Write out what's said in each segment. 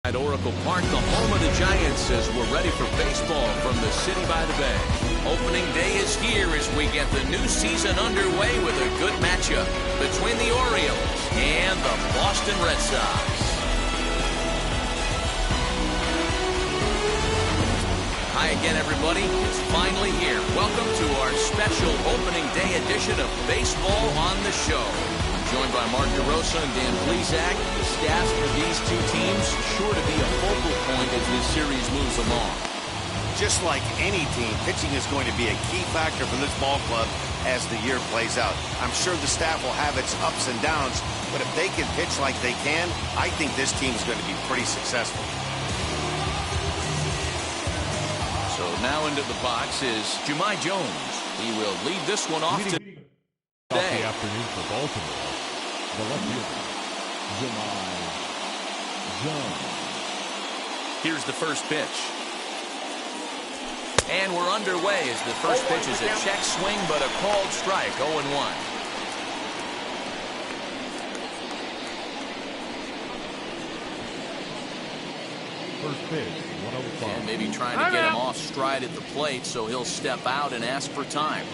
At Oracle Park, the home of the Giants, as we're ready for baseball from the city by the bay. Opening day is here as we get the new season underway with a good matchup between the Orioles and the Boston Red Sox. Hi again, everybody. It's finally here. Welcome to our special opening day edition of Baseball on the Show. Joined by Mark DeRosa and Dan Plesac. The staffs for these two teams sure to be a focal point as this series moves along. Just like any team, pitching is going to be a key factor for this ball club as the year plays out. I'm sure the staff will have its ups and downs, but if they can pitch like they can, I think this team is going to be pretty successful. So now into the box is Jahmai Jones. He will lead this one off today. The afternoon for Baltimore. The left fielder, Jahmai Jones. Here's the first pitch. And we're underway as the first pitch is a check swing, but a called strike, 0-1. First pitch, 105. And maybe trying to get him off stride at the plate, so he'll step out and ask for time.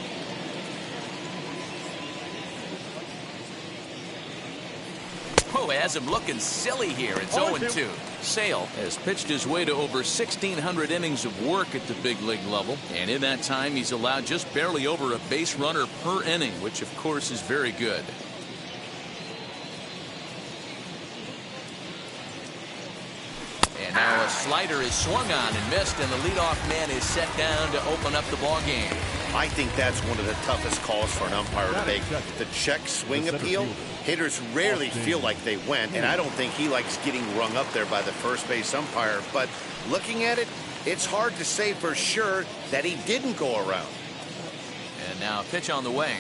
Oh, has him looking silly here. It's 0-2. Sale has pitched his way to over 1,600 innings of work at the big league level. And in that time, he's allowed just barely over a base runner per inning, which, of course, is very good. And now a slider is swung on and missed, and the leadoff man is set down to open up the ball game. I think that's one of the toughest calls for an umpire to make. The check swing appeal. Hitters rarely feel like they went, and I don't think he likes getting rung up there by the first base umpire. But looking at it, it's hard to say for sure that he didn't go around. And now a pitch on the way.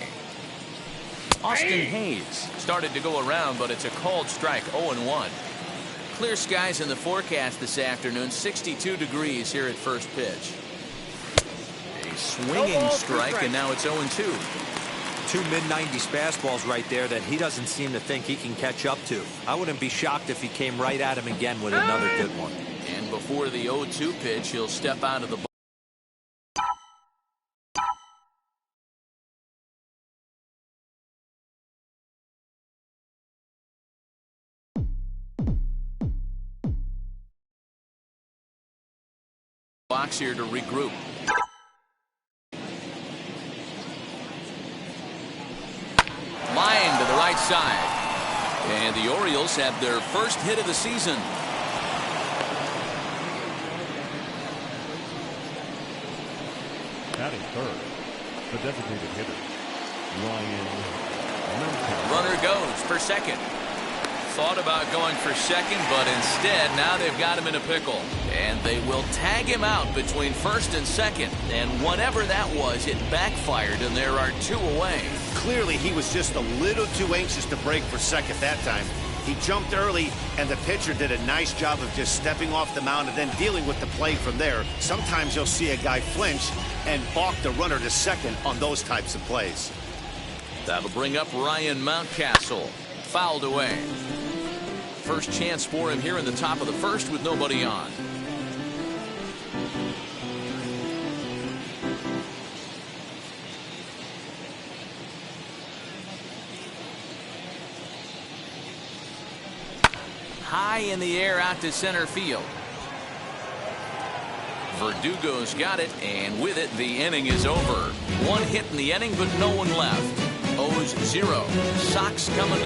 Austin Hayes started to go around, but it's a called strike, 0-1. Clear skies in the forecast this afternoon, 62 degrees here at first pitch. A swinging strike, and now it's 0-2. Two mid-90s fastballs right there that he doesn't seem to think he can catch up to. I wouldn't be shocked if he came right at him again with another good one. And before the 0-2 pitch, he'll step out of the box here to regroup. Line to the right side. And the Orioles have their first hit of the season. Batting third, the designated hitter, Ryan Mountain. Runner goes for second. Thought about going for second, but instead now they've got him in a pickle. And they will tag him out between first and second. And whatever that was, it backfired, and there are two away. Clearly, he was just a little too anxious to break for second that time. He jumped early, and the pitcher did a nice job of just stepping off the mound and then dealing with the play from there. Sometimes you'll see a guy flinch and balk the runner to second on those types of plays. That'll bring up Ryan Mountcastle. Fouled away. First chance for him here in the top of the first with nobody on. High in the air out to center field. Verdugo's got it, and with it, the inning is over. One hit in the inning, but no one left. O's 0. Sox coming.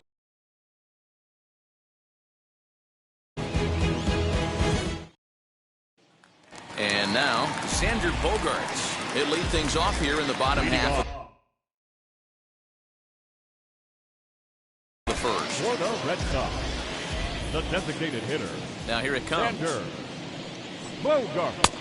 And now, Xander Bogaerts. He'll lead things off here in the bottom half of the first. For the Red Sox, the designated hitter. Now here it comes. Xander Bogaerts.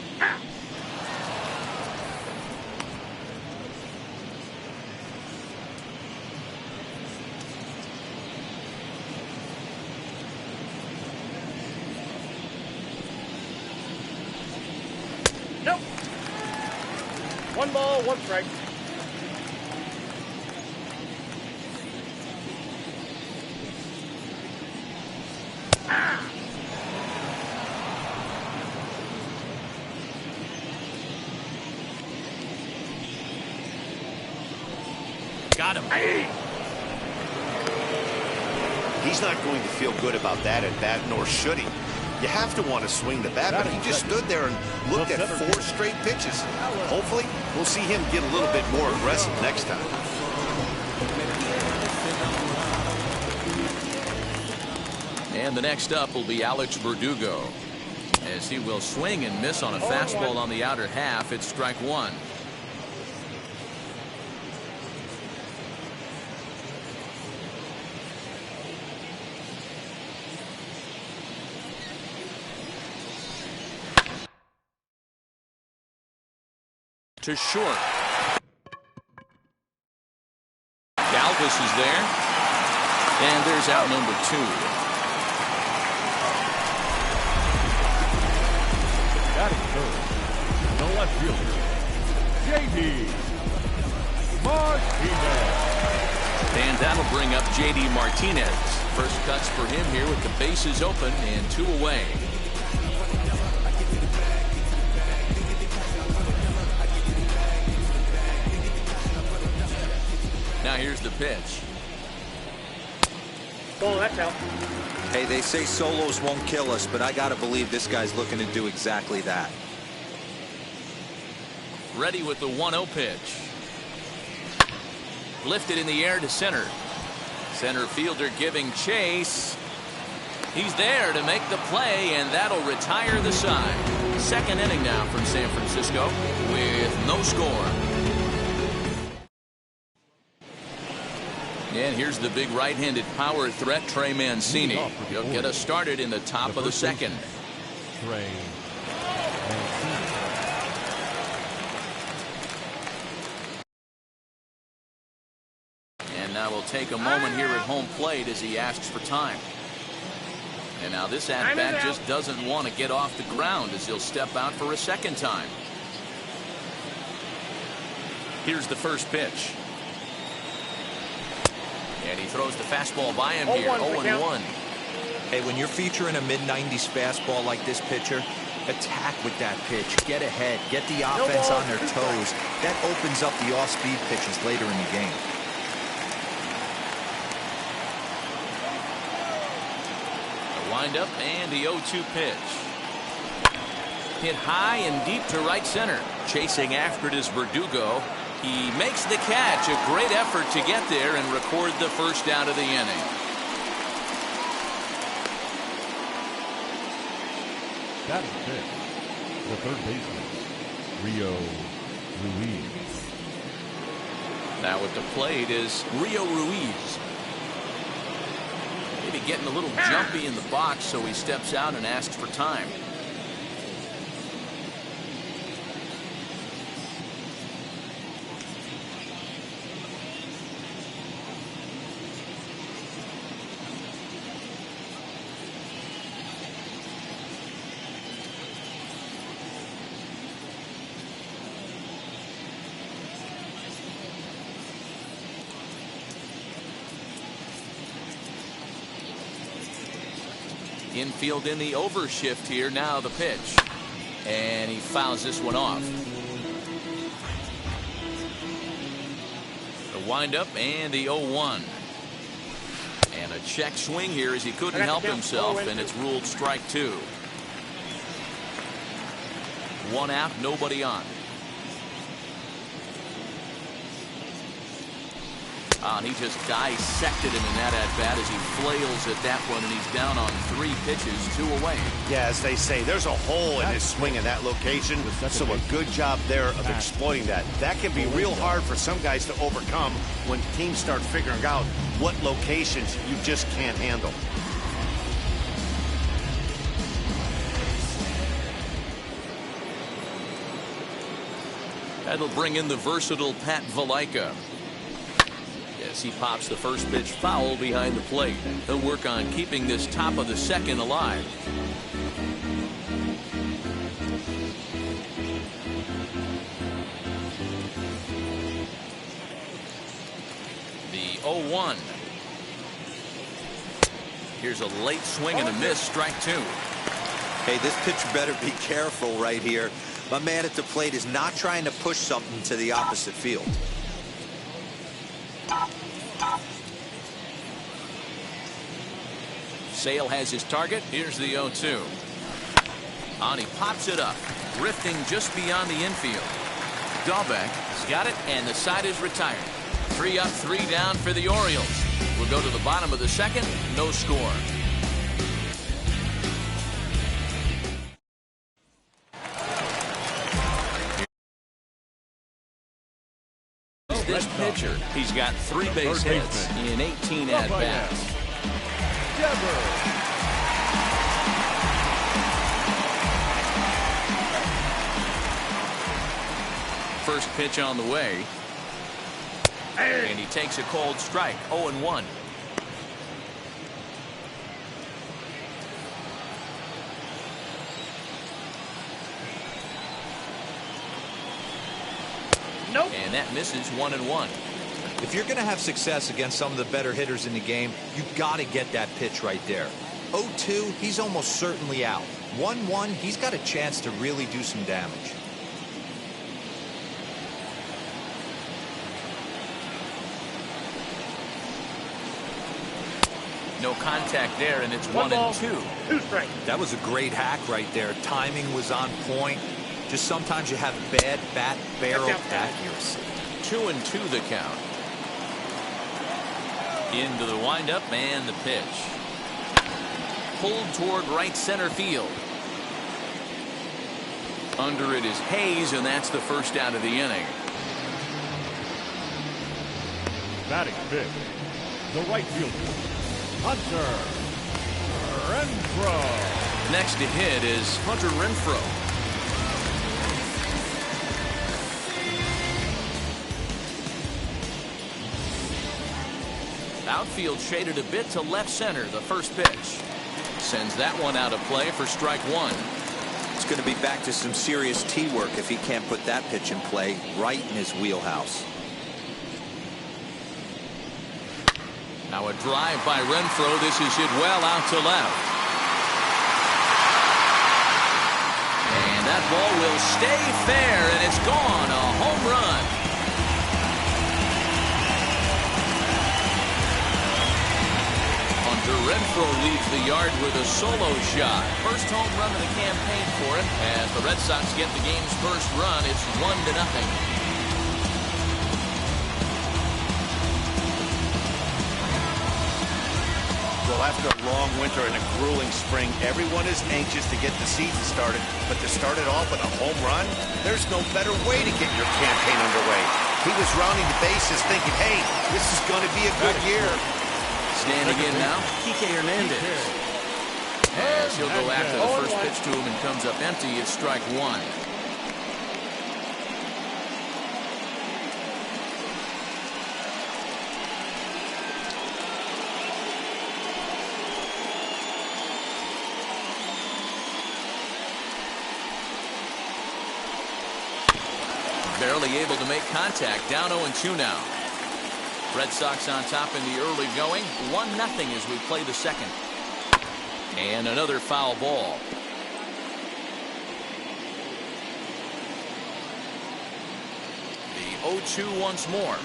Nope. 1 ball, 1 strike. Got him. He's not going to feel good about that at bat, nor should he. You have to want to swing the bat, but he just stood there and looked at 4 straight pitches. Hopefully, we'll see him get a little bit more aggressive next time. And the next up will be Alex Verdugo, as he will swing and miss on a fastball on the outer half. It's strike 1. To short. Galvis is there. And there's out number 2. Batting third, the left fielder, J.D. Martinez. And that'll bring up J.D. Martinez. First cuts for him here with the bases open and 2 away. Now here's the pitch. Oh, that's out. Hey, they say solos won't kill us, but I gotta believe this guy's looking to do exactly that. Ready with the 1-0 pitch. Lifted in the air to center. Center fielder giving chase. He's there to make the play, and that'll retire the side. Second inning now from San Francisco with no score. And here's the big right-handed power threat, Trey Mancini. He'll get us started in the top of the second. Trey Mancini. And now we'll take a moment here at home plate as he asks for time. And now this at-bat just doesn't want to get off the ground as he'll step out for a second time. Here's the first pitch. And he throws the fastball by him here, 0-1. Hey, when you're featuring a mid-90s fastball like this pitcher, attack with that pitch. Get ahead. Get the offense on their toes. That opens up the off-speed pitches later in the game. The windup and the 0-2 pitch. Hit high and deep to right center. Chasing after it is Verdugo. He makes the catch. A great effort to get there and record the first out of the inning. Batting fifth, the third baseman, Rio Ruiz. Now at the plate is Rio Ruiz. Maybe getting a little jumpy in the box, so he steps out and asks for time. Infield in the overshift here. Now the pitch. And he fouls this one off. The windup and the 0-1. And a check swing here as he couldn't help himself, and it's ruled strike 2. 1 out, nobody on. And he just dissected him in that at-bat as he flails at that one, and he's down on 3 pitches, 2 away. Yeah, as they say, there's a hole in his swing in that location, so a good job there of exploiting that. That can be real hard for some guys to overcome when teams start figuring out what locations you just can't handle. That'll bring in the versatile Pat Valaika. Yes, he pops the first pitch foul behind the plate. He'll work on keeping this top of the second alive. The 0-1. Here's a late swing and a miss, strike 2. Hey, this pitcher better be careful right here. My man at the plate is not trying to push something to the opposite field. Sale has his target. Here's the 0-2. On, he pops it up, drifting just beyond the infield. Dahlbeck has got it, and the side is retired. 3 up, 3 down for the Orioles. We'll go to the bottom of the second. No score. This pitcher, he's got 3 base hits in 18 at-bats. First pitch on the way. And he takes a cold strike. 0-1. Nope. And that misses. 1-1. If you're going to have success against some of the better hitters in the game, you've got to get that pitch right there. 0-2, he's almost certainly out. 1-1, he's got a chance to really do some damage. No contact there, and it's 1-2. 2 strikes. That was a great hack right there. Timing was on point. Just sometimes you have bad bat barrel accuracy. 2-2 the count. Into the windup and the pitch. Pulled toward right center field. Under it is Hayes, and that's the first out of the inning. Batting fifth, the right fielder, Hunter Renfroe. Next to hit is Hunter Renfroe. Outfield shaded a bit to left center. The first pitch sends that one out of play for strike 1. It's going to be back to some serious tee work if he can't put that pitch in play right in his wheelhouse. Now a drive by Renfroe. This is hit well out to left. And that ball will stay fair, and it's gone. A home run. Hunter Renfroe leaves the yard with a solo shot. First home run of the campaign for him. As the Red Sox get the game's first run, it's 1-0. Well, after a long winter and a grueling spring, everyone is anxious to get the season started. But to start it off with a home run, there's no better way to get your campaign underway. He was rounding the bases thinking, hey, this is going to be a good year. Standing in now, Kike Hernandez. As he'll go after the first pitch to him and comes up empty, it's strike 1. Barely able to make contact. Down 0-2 now. Red Sox on top in the early going. 1-0 as we play the second. And another foul ball. The 0-2 once more.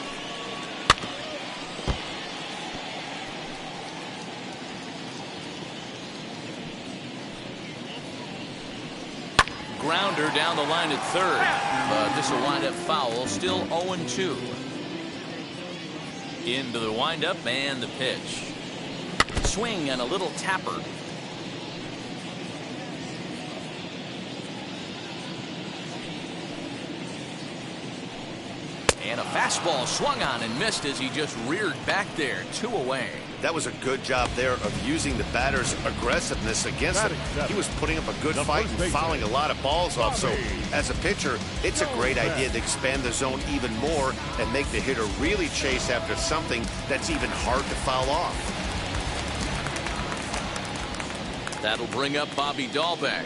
Grounder down the line at third, but this will wind up foul. Still 0-2. Into the windup and the pitch. Swing and a little tapper. And a fastball swung on and missed as he just reared back there. 2 away. That was a good job there of using the batter's aggressiveness against him. He was putting up a good fight and fouling a lot of balls off. So as a pitcher, it's a great idea to expand the zone even more and make the hitter really chase after something that's even hard to foul off. That'll bring up Bobby Dahlbeck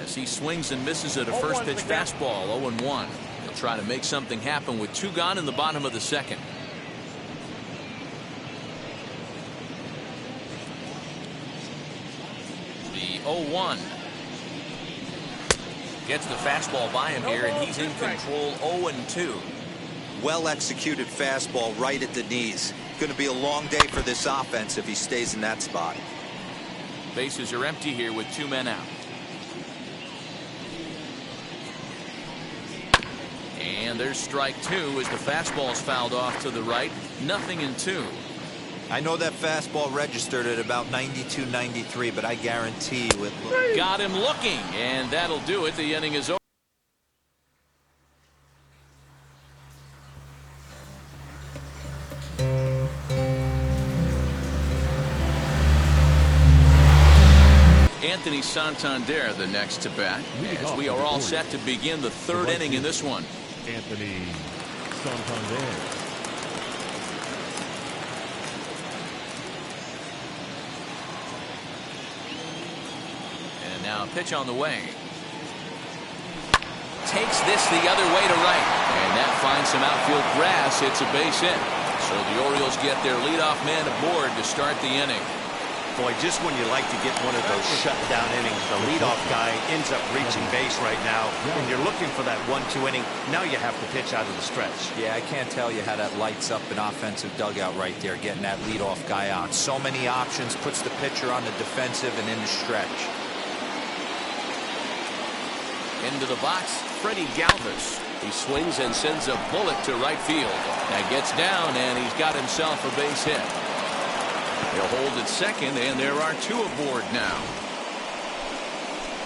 as he swings and misses at a first pitch fastball. 0-1. He'll try to make something happen with 2 gone in the bottom of the second. The 0-1. Gets the fastball by him here, and he's in control. 0-2. Well executed fastball right at the knees. Going to be a long day for this offense if he stays in that spot. Bases are empty here with 2 men out. And there's strike 2 as the fastball's fouled off to the right. 0-2. I know that fastball registered at about 92, 93, but I guarantee you it. Got him looking, and that'll do it. The inning is over. Anthony Santander the next to bat, as we are all set to begin the 3rd inning in this one. Anthony Santander. And now a pitch on the way. Takes this the other way to right, and that finds some outfield grass. It's a base hit. So the Orioles get their leadoff man aboard to start the inning. Boy, just when you like to get one of those shutdown innings, the leadoff guy ends up reaching base right now. When you're looking for that 1-2 inning, now you have to pitch out of the stretch. Yeah, I can't tell you how that lights up an offensive dugout right there, getting that leadoff guy out. So many options, puts the pitcher on the defensive and in the stretch. Into the box, Freddie Galvis. He swings and sends a bullet to right field. That gets down, and he's got himself a base hit. He'll hold at second, and there are 2 aboard now.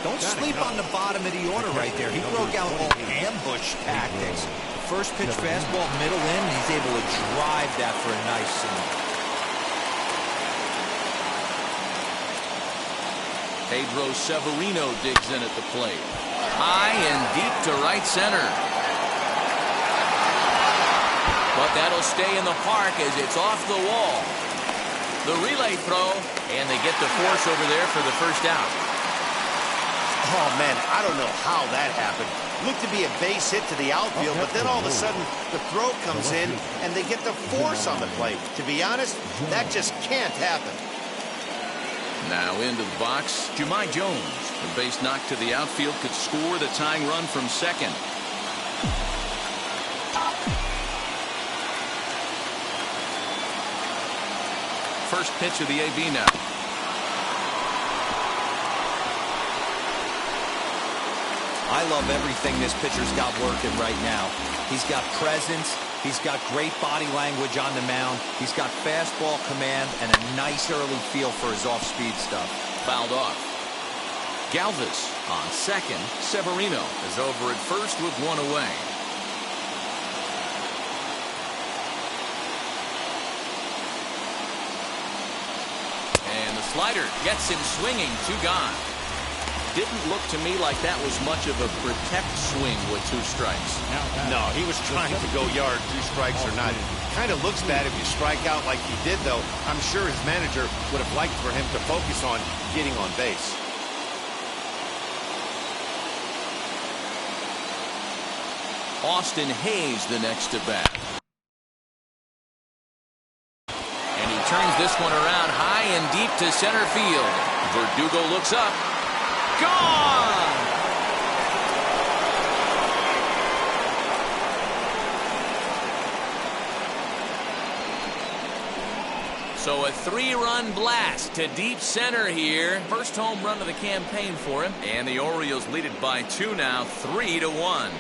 Don't sleep on the bottom of the order right there. He broke out all ambush tactics. First pitch fastball, middle in. He's able to drive that for a nice single. Pedro Severino digs in at the plate. High and deep to right center. But that'll stay in the park as it's off the wall. The relay throw, and they get the force over there for the first out. Oh, man, I don't know how that happened. Looked to be a base hit to the outfield, but then all of a sudden the throw comes in, and they get the force on the plate. To be honest, that just can't happen. Now into the box, Jahmai Jones. The base knock to the outfield could score the tying run from second. First pitch of the AB now. I love everything this pitcher's got working right now. He's got presence. He's got great body language on the mound. He's got fastball command and a nice early feel for his off-speed stuff. Fouled off. Galvis on second. Severino is over at first with 1 away. Slider gets him swinging, 2 gone. Didn't look to me like that was much of a protect swing with 2 strikes. No, he was trying to go yard, 2 strikes or not. Kind of looks bad if you strike out like he did, though. I'm sure his manager would have liked for him to focus on getting on base. Austin Hayes the next to bat. Turns this one around high and deep to center field. Verdugo looks up. Gone! So a 3-run blast to deep center here. First home run of the campaign for him. And the Orioles lead it by 2 now, 3-1.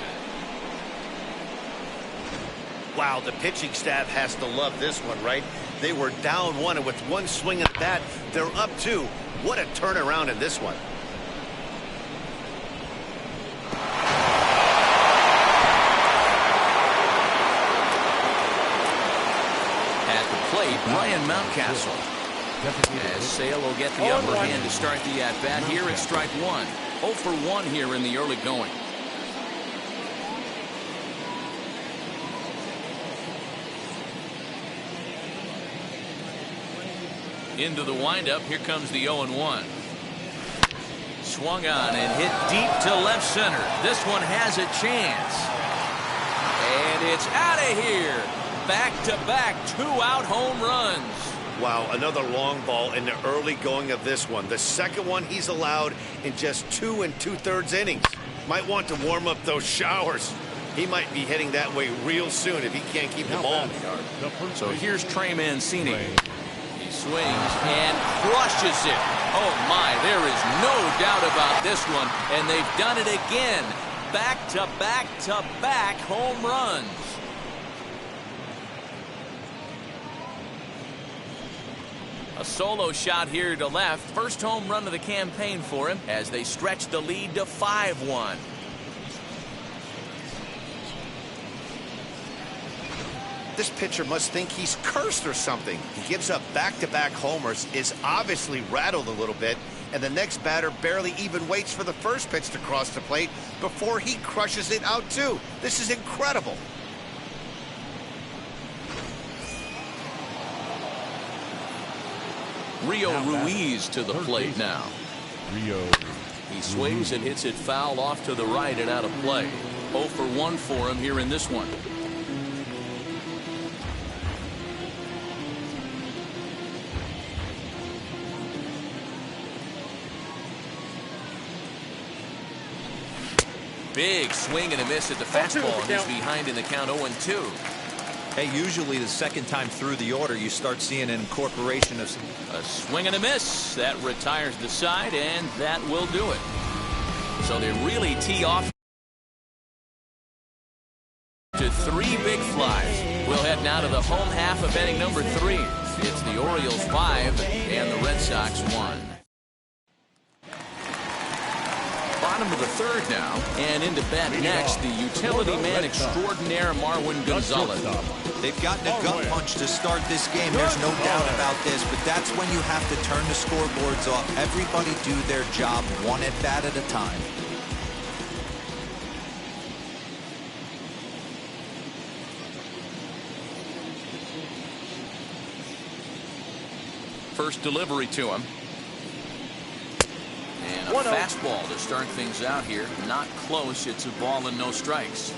Wow, the pitching staff has to love this one, right? They were down 1, and with 1 swing at the bat, they're up 2. What a turnaround in this one. At the plate, Brian Mountcastle. As Sale will get the upper hand to start the at-bat here at strike 1. 0 for 1 here in the early going. Into the windup. Here comes the 0-1. Swung on and hit deep to left center. This one has a chance. And it's out of here. Back-to-back 2-out home runs. Wow, another long ball in the early going of this one. The second one he's allowed in just 2 2/3 innings. Might want to warm up those showers. He might be heading that way real soon if he can't keep the ball in the yard. So here's Trey Mancini. He swings and crushes it. Oh my, there is no doubt about this one. And they've done it again. Back to back to back home runs. A solo shot here to left. First home run of the campaign for him as they stretch the lead to 5-1. This pitcher must think he's cursed or something. He gives up back-to-back homers, is obviously rattled a little bit, and the next batter barely even waits for the first pitch to cross the plate before he crushes it out too. This is incredible. Rio Ruiz to the plate now. He swings and hits it foul off to the right and out of play. 0 for 1 for him here in this one. Big swing and a miss at the fastball, and he's behind in the count 0-2. Hey, usually the second time through the order, you start seeing an incorporation of some... A swing and a miss. That retires the side, and that will do it. So they really tee off to 3 big flies. We'll head now to the home half of inning number 3. It's the Orioles 5 and the Red Sox 1. Bottom of the 3rd now, and into bat next, the utility man extraordinaire Marwin Gonzalez. They've gotten a gut punch to start this game. There's no doubt about this, but that's when you have to turn the scoreboards off. Everybody do their job one at bat at a time. First delivery to him. And a fastball to start things out here. Not close. It's a ball and no strikes.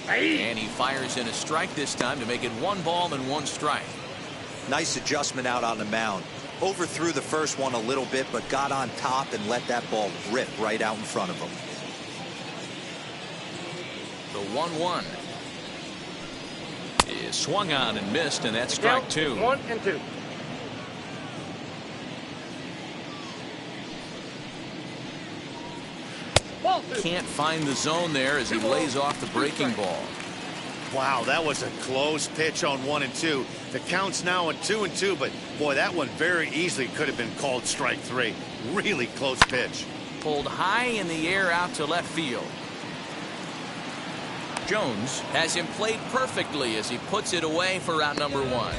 And he fires in a strike this time to make it 1 ball and 1 strike. Nice adjustment out on the mound. Overthrew the first one a little bit, but got on top and let that ball rip right out in front of him. The 1-1 is swung on and missed, and that's strike 2. 1-2. Can't find the zone there as he lays off the breaking ball. Wow, that was a close pitch on 1 and 2. The count's now at 2 and 2, but boy, that one very easily could have been called strike 3. Really close pitch. Pulled high in the air out to left field. Jones has him played perfectly as he puts it away for out number 1.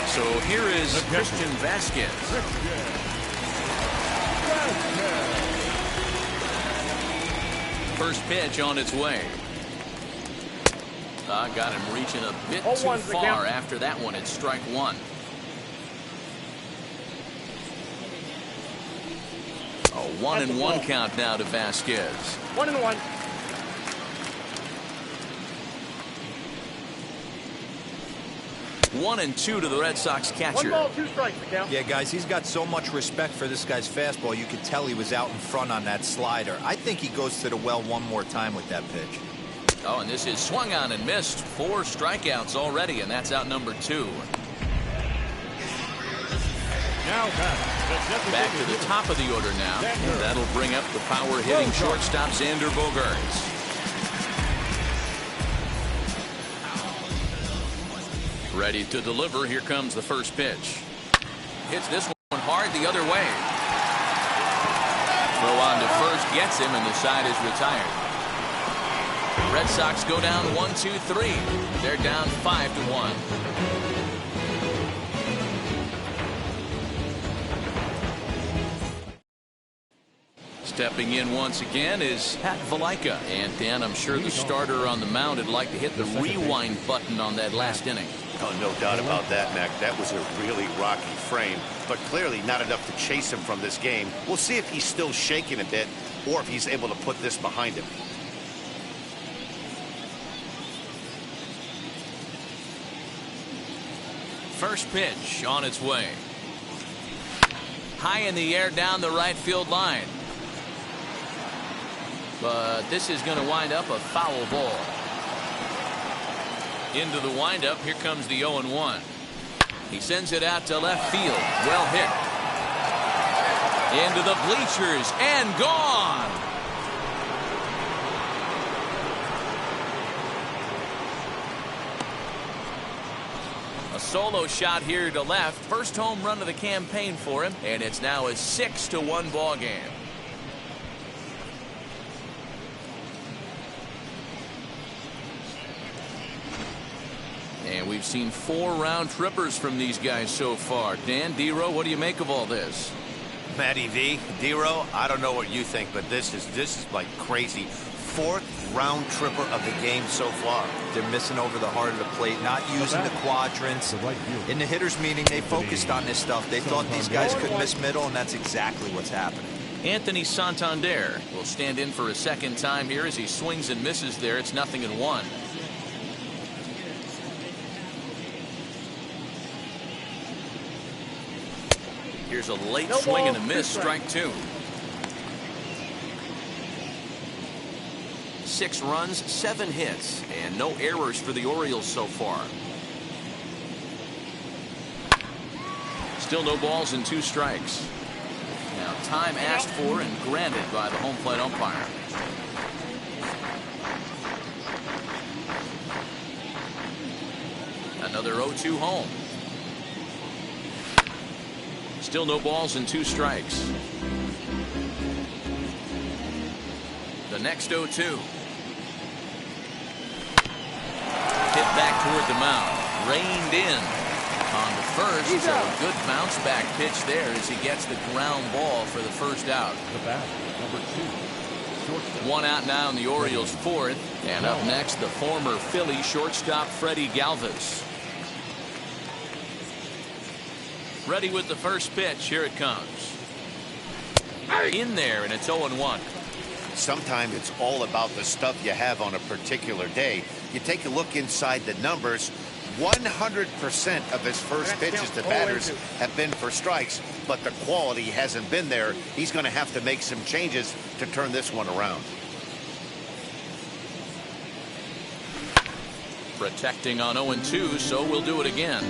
So here is Christian Vasquez. First pitch on its way. Got him reaching a bit too far after that one. It's strike 1. A 1-1 count now to Vasquez. 1-1. One and 2 to the Red Sox catcher. 1 ball, 2 strikes, the count. Yeah, guys, he's got so much respect for this guy's fastball. You could tell he was out in front on that slider. I think he goes to the well one more time with that pitch. Oh, and this is swung on and missed. 4 strikeouts already, and that's out number 2. Now back to the top of the order now. That'll bring up the power-hitting shortstop Xander Bogaerts. Ready to deliver. Here comes the first pitch. Hits this one hard the other way. Throw on to first, gets him, and the side is retired. Red Sox go down 1-2-3. They're down 5-1. Stepping in once again is Pat Valaika. And Dan, I'm sure the starter on the mound would like to hit the rewind button on that last inning. Oh, no doubt about that, Mac. That was a really rocky frame, but clearly not enough to chase him from this game. We'll see if he's still shaking a bit or if he's able to put this behind him. First pitch on its way. High in the air down the right field line. But this is going to wind up a foul ball. Into the windup. Here comes the 0-1. He sends it out to left field. Well hit. Into the bleachers and gone. A solo shot here to left. First home run of the campaign for him, and it's now a 6-1 ball game. And we've seen 4 round trippers from these guys so far. Dan, D-Row, what do you make of all this? Matty V, D-Row, I don't know what you think, but this is like crazy. 4th round tripper of the game so far. They're missing over the heart of the plate, not using the quadrants. In the hitters meeting, they focused on this stuff. They thought these guys could miss middle, and that's exactly what's happening. Anthony Santander will stand in for a second time here as he swings and misses there. It's 0-1. Here's a late swing and a miss, strike 2. 6 runs, 7 hits, and no errors for the Orioles so far. Still no balls and 2 strikes. Now time asked for and granted by the home plate umpire. Another 0-2 home. Still no balls and 2 strikes. The next 0-2. Hit back toward the mound. Reined in on the first. So a good bounce back pitch there as he gets the ground ball for the first out. The bat, number 2. Shortstop. 1 out now in the Orioles' 4th. And up next, the former Philly shortstop Freddie Galvis. Ready with the first pitch. Here it comes. In there, and it's 0-1. Sometimes it's all about the stuff you have on a particular day. You take a look inside the numbers. 100% of his first pitches to batters have been for strikes, but the quality hasn't been there. He's going to have to make some changes to turn this one around. Protecting on 0-2, so we'll do it again.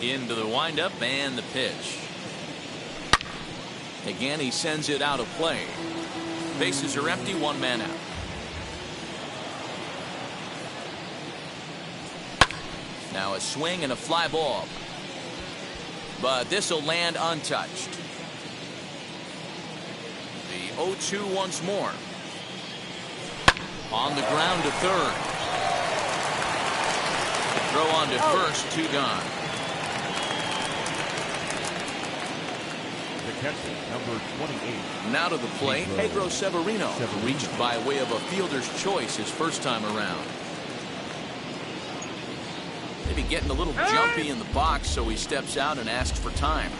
Into the windup and the pitch. Again, he sends it out of play. Bases are empty, 1 man out. Now a swing and a fly ball. But this will land untouched. The 0-2 once more. On the ground to third. Throw on to first, 2 gone. Catcher, number 28. Now to the plate, Pedro Severino. Reached by way of a fielder's choice his first time around. Maybe getting a little jumpy in the box, so he steps out and asks for time.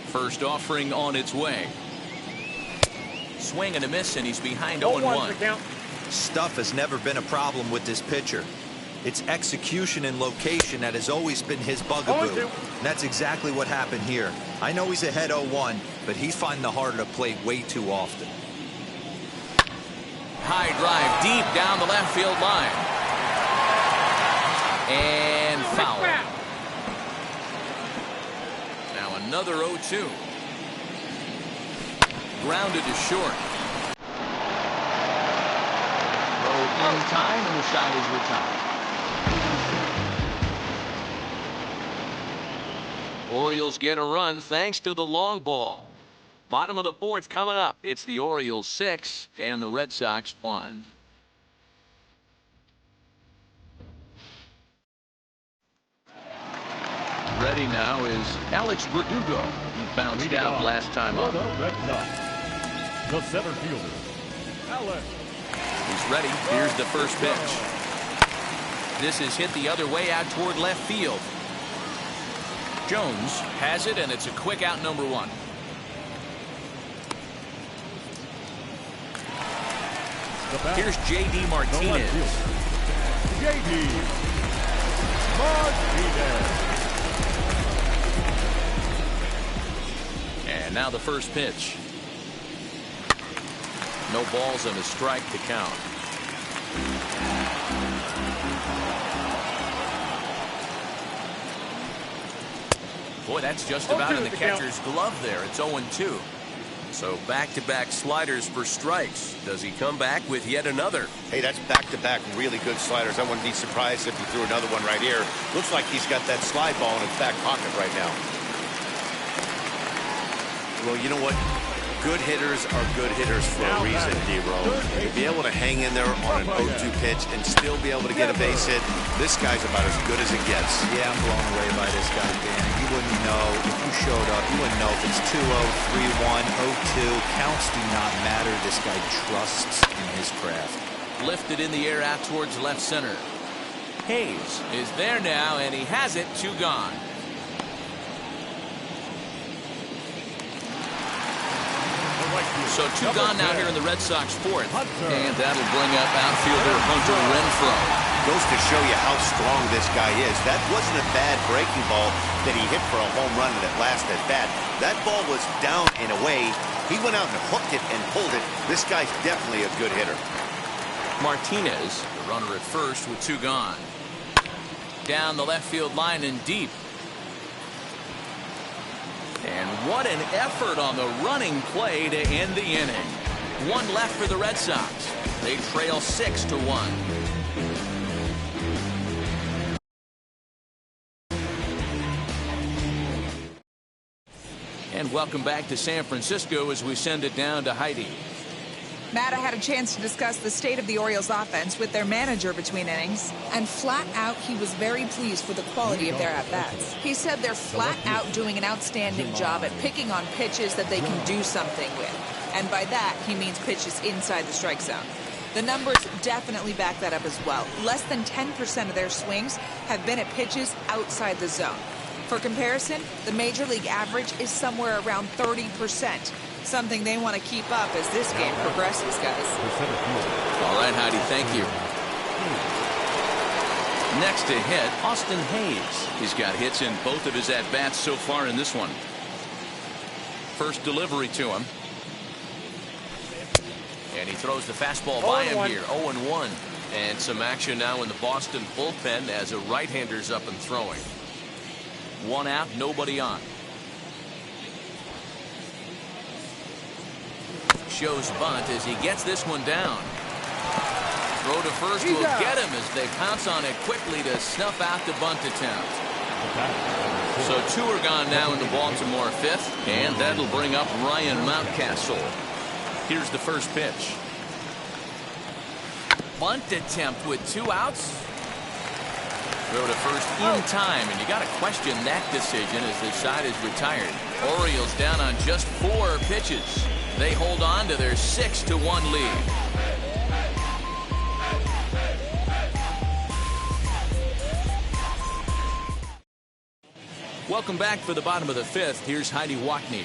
First offering on its way. Swing and a miss, and he's behind 0-1. Stuff has never been a problem with this pitcher. It's execution and location that has always been his bugaboo. And that's exactly what happened here. I know he's ahead 0-1, but he's finding the heart of the plate way too often. High drive deep down the left field line. And foul. Now another 0-2. Grounded to short. Throw in time, and the side is retired. Orioles get a run thanks to the long ball. Bottom of the 4th coming up. It's the Orioles 6 and the Red Sox 1. Ready now is Alex Verdugo. He bounced out last time up. The center fielder, Alex. He's ready. Here's the first pitch. This is hit the other way out toward left field. Jones has it, and it's a quick out, number 1. Here's J.D. Martinez. J.D. And now the first pitch. No balls and a strike to count. Boy, that's just about in the catcher's glove there. It's 0-2. So back-to-back sliders for strikes. Does he come back with yet another? Hey, that's back-to-back really good sliders. I wouldn't be surprised if he threw another one right here. Looks like he's got that slide ball in his back pocket right now. Well, you know what? Good hitters are good hitters for a reason, D-Ro. To be able to hang in there on an 0-2 pitch and still be able to get a base hit, this guy's about as good as it gets. Yeah, I'm blown away by this guy, Danny. You wouldn't know if you showed up. You wouldn't know if it's 2-0, 3-1, 0-2. Counts do not matter. This guy trusts in his craft. Lifted in the air out towards left center. Hayes is there now, and he has it. 2 gone. So 2 gone now here in the Red Sox 4th. And that'll bring up outfielder Hunter Renfroe. Goes to show you how strong this guy is. That wasn't a bad breaking ball that he hit for a home run in that last at bat. That ball was down and away. He went out and hooked it and pulled it. This guy's definitely a good hitter. Martinez, the runner at first with 2 gone. Down the left field line and deep. And what an effort on the running play to end the inning. 1 left for the Red Sox. They trail 6-1. And welcome back to San Francisco as we send it down to Heidi. Matt, I had a chance to discuss the state of the Orioles offense with their manager between innings, and flat out he was very pleased with the quality of their at-bats. He said they're flat out doing an outstanding job at picking on pitches that they can do something with. And by that, he means pitches inside the strike zone. The numbers definitely back that up as well. Less than 10% of their swings have been at pitches outside the zone. For comparison, the Major League average is somewhere around 30%. Something they want to keep up as this game progresses, guys. All right, Heidi, thank you. Next to hit, Austin Hayes. He's got hits in both of his at-bats so far in this one. First delivery to him. And he throws the fastball by him here, 0-1. And some action now in the Boston bullpen as a right-hander's up and throwing. 1 out, nobody on. Shows bunt as he gets this one down. Throw to first will get him as they pounce on it quickly to snuff out the bunt attempt. So 2 are gone now in the Baltimore 5th, and that'll bring up Ryan Mountcastle. Here's the first pitch. Bunt attempt with 2 outs. Throw to first in time, and you got to question that decision as the side is retired. Orioles down on just 4 pitches. They hold on to their 6-1 lead. Welcome back for the bottom of the 5th. Here's Heidi Wackney.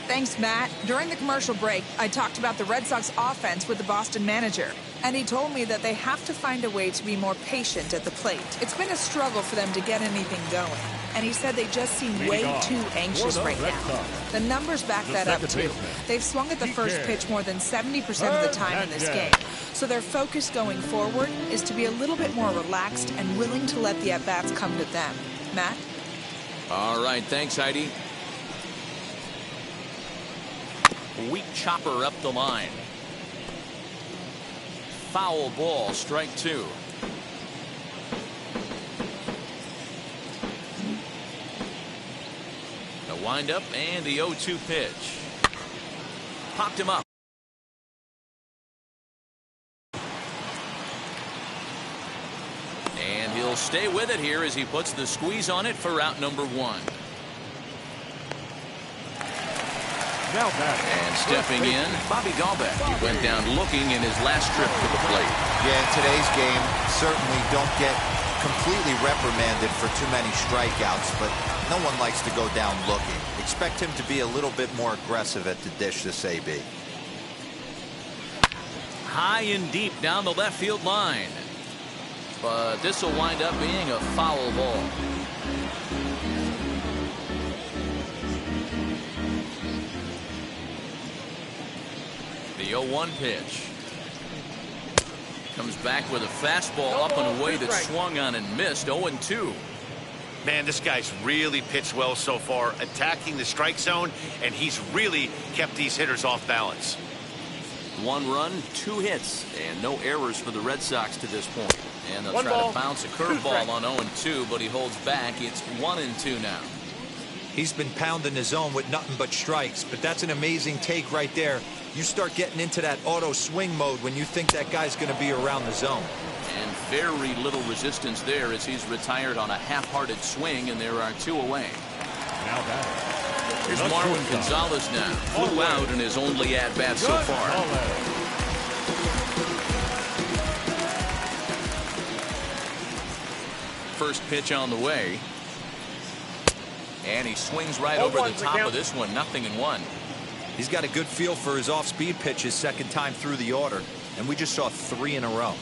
Thanks, Matt. During the commercial break, I talked about the Red Sox offense with the Boston manager, and he told me that they have to find a way to be more patient at the plate. It's been a struggle for them to get anything going, and he said they just seem way too anxious right now. The numbers back that up, too. They've swung at the first pitch more than 70% of the time in this game, so their focus going forward is to be a little bit more relaxed and willing to let the at-bats come to them. Matt? All right, thanks, Heidi. Weak chopper up the line. Foul ball, strike 2. The windup and the 0-2 pitch. Popped him up. And he'll stay with it here as he puts the squeeze on it for out number 1. And stepping in, Bobby Dahlbeck. He went down looking in his last trip to the plate. Yeah, in today's game, certainly don't get completely reprimanded for too many strikeouts, but no one likes to go down looking. Expect him to be a little bit more aggressive at the dish this AB. High and deep down the left field line. but this will wind up being a foul ball. The 0-1 pitch. Comes back with a fastball up and away that swung on and missed. 0-2. Man, this guy's really pitched well so far, attacking the strike zone, and he's really kept these hitters off balance. 1 run, 2 hits, and no errors for the Red Sox to this point. And they'll try to bounce a curveball on 0-2, but he holds back. It's 1-2 now. He's been pounding the zone with nothing but strikes, but that's an amazing take right there. You start getting into that auto swing mode when you think that guy's going to be around the zone. And very little resistance there as he's retired on a half-hearted swing, and there are 2 away. Now back. Here's Marwin Gonzalez now. Flew out in his only at-bat so far. First pitch on the way. And he swings right over the top of this one. 0-1. He's got a good feel for his off-speed pitches second time through the order, and we just saw 3 in a row.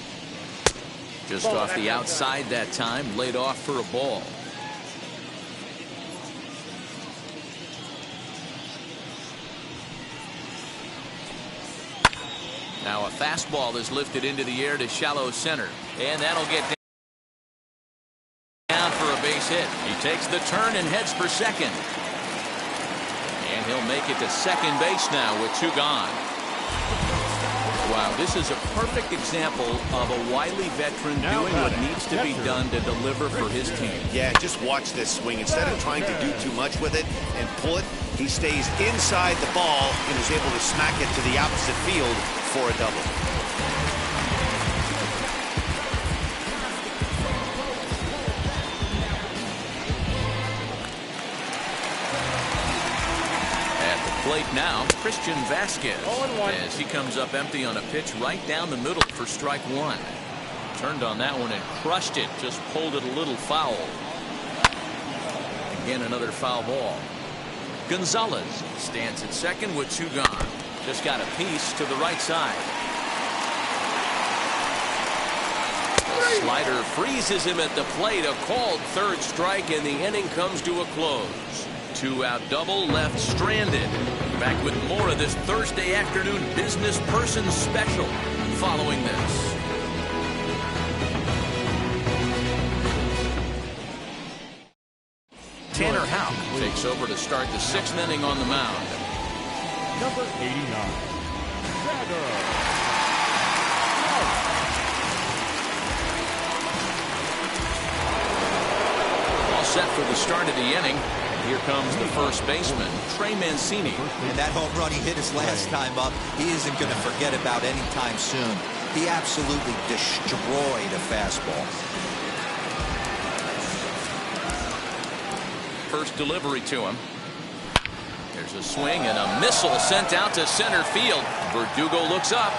Just off the outside that time, laid off for a ball. Now a fastball is lifted into the air to shallow center, and that'll get down for a base hit. He takes the turn and heads for second. And he'll make it to second base now with 2 gone. Wow, this is a perfect example of a wily veteran doing what needs to be done to deliver for his team. Yeah, just watch this swing. Instead of trying to do too much with it and pull it, he stays inside the ball and is able to smack it to the opposite field for a double. Plate now, Christian Vasquez, as he comes up empty on a pitch right down the middle for strike 1. Turned on that one and crushed it, just pulled it a little foul. Again, another foul ball. Gonzalez stands at second with 2 gone. Just got a piece to the right side. The slider freezes him at the plate. A called third strike, and the inning comes to a close. 2-out double left stranded. Back with more of this Thursday afternoon business person special following this. Tanner Houck takes over to start the 6th inning on the mound. Number 89. All set for the start of the inning. Here comes the first baseman, Trey Mancini. And that home run he hit his last time up, he isn't going to forget about anytime soon. He absolutely destroyed a fastball. First delivery to him. There's a swing and a missile sent out to center field. Verdugo looks up.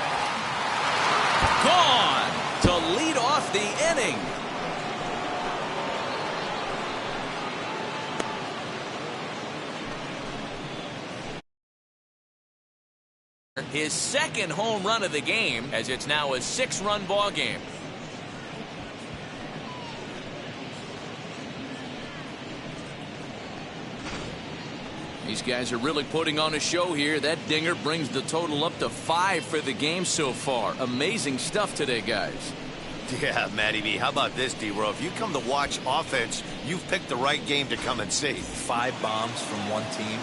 Gone to lead off the inning. His second home run of the game, as it's now a 6-run ball game. These guys are really putting on a show here. That dinger brings the total up to 5 for the game so far. Amazing stuff today, guys. Yeah, Matty B. How about this, D-Row? If you come to watch offense, you've picked the right game to come and see. 5 bombs from one team.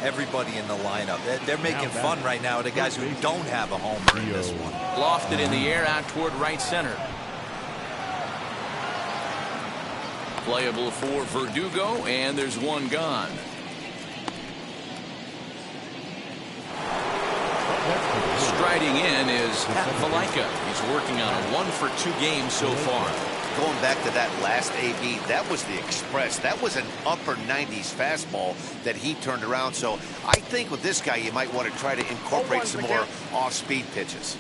Everybody in the lineup. They're making fun right now of the guys who don't have a homer in this one. Lofted in the air out toward right center. Playable for Verdugo, and there's 1 gone. Striding in is Pat Valaika. He's working on a 1-for-2 game so far. Going back to that last AB, that was the express. That was an upper 90s fastball that he turned around. So I think with this guy, you might want to try to incorporate some more off-speed pitches.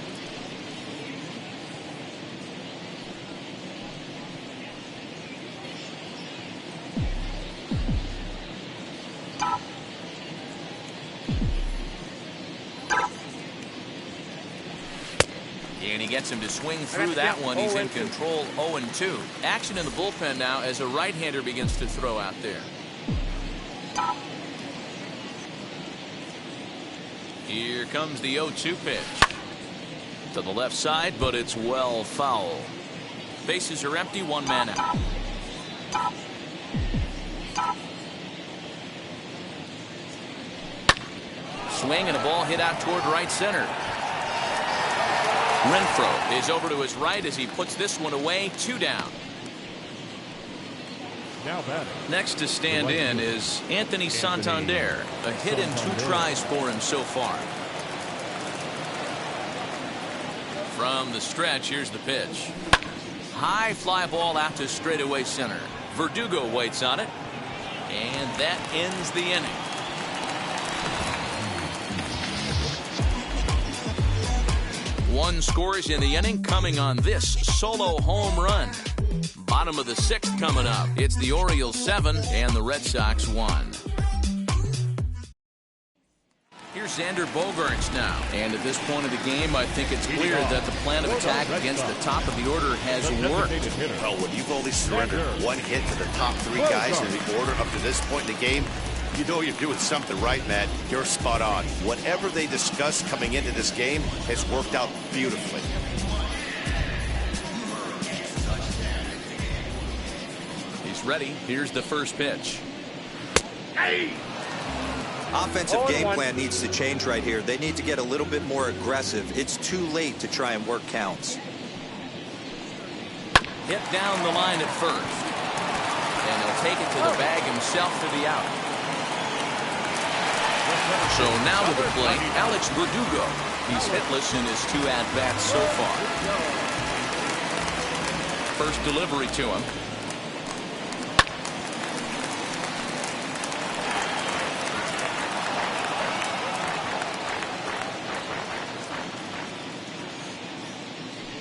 he gets him to swing through that one. He's in control, 0-2. Action in the bullpen now as a right-hander begins to throw out there. Here comes the 0-2 pitch. To the left side, but it's well foul. Bases are empty, one man out. Swing and a ball hit out toward right center. Renfroe is over to his right as he puts this one away, 2 down. Now batting. Next to stand in is Anthony Santander. A hit in 2 tries for him so far. From the stretch, here's the pitch. High fly ball out to straightaway center. Verdugo waits on it. And that ends the inning. One scores in the inning coming on this solo home run. Bottom of the 6th coming up. It's the Orioles 7 and the Red Sox 1. Here's Xander Bogaerts now. And at this point of the game, I think it's clear that the plan of attack against the top of the order has worked. Well, when you've only surrendered 1 hit to the top 3 guys in the order up to this point in the game, you know you're doing something right, Matt. You're spot on. Whatever they discussed coming into this game has worked out beautifully. He's ready. Here's the first pitch. Offensive game plan needs to change right here. They need to get a little bit more aggressive. It's too late to try and work counts. Hit down the line at first. And he'll take it to the bag himself for the out. So now to the plate, Alex Verdugo. He's hitless in his 2 at-bats so far. First delivery to him.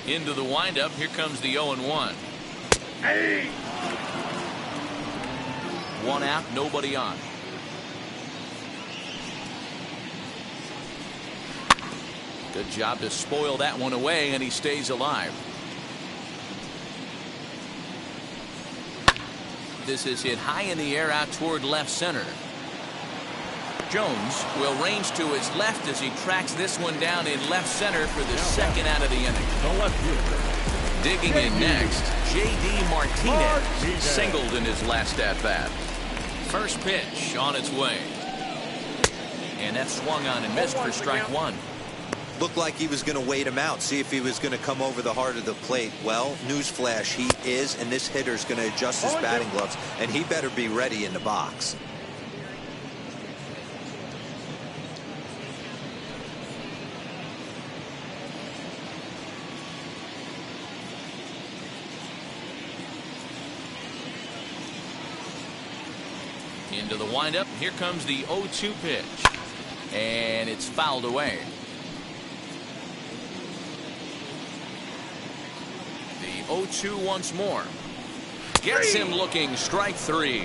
Into the windup. Here comes the 0-1. Hey! 1 out, nobody on. Good job to spoil that one away, and he stays alive. This is hit high in the air out toward left center. Jones will range to his left as he tracks this one down in left center for the 2nd out of the inning. Digging in next, J.D. Martinez singled in his last at-bat. First pitch on its way. And that swung on and missed for strike 1. Looked like he was going to wait him out, see if he was going to come over the heart of the plate. Well, newsflash, he is, and this hitter's going to adjust his batting gloves, and he better be ready in the box. Into the windup. Here comes the 0-2 pitch. And it's fouled away. The 0-2 once more. Gets him looking. Strike 3.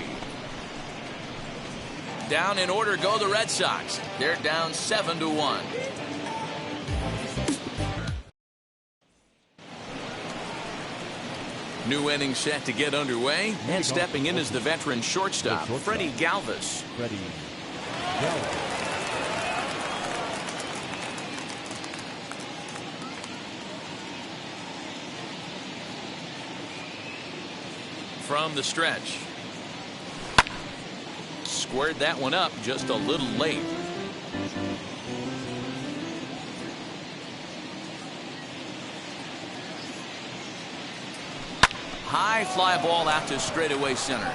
Down in order go the Red Sox. They're down 7-1. New inning set to get underway, and stepping in is the veteran shortstop, Freddie Galvis. From the stretch. Squared that one up just a little late. High fly ball out to straightaway center.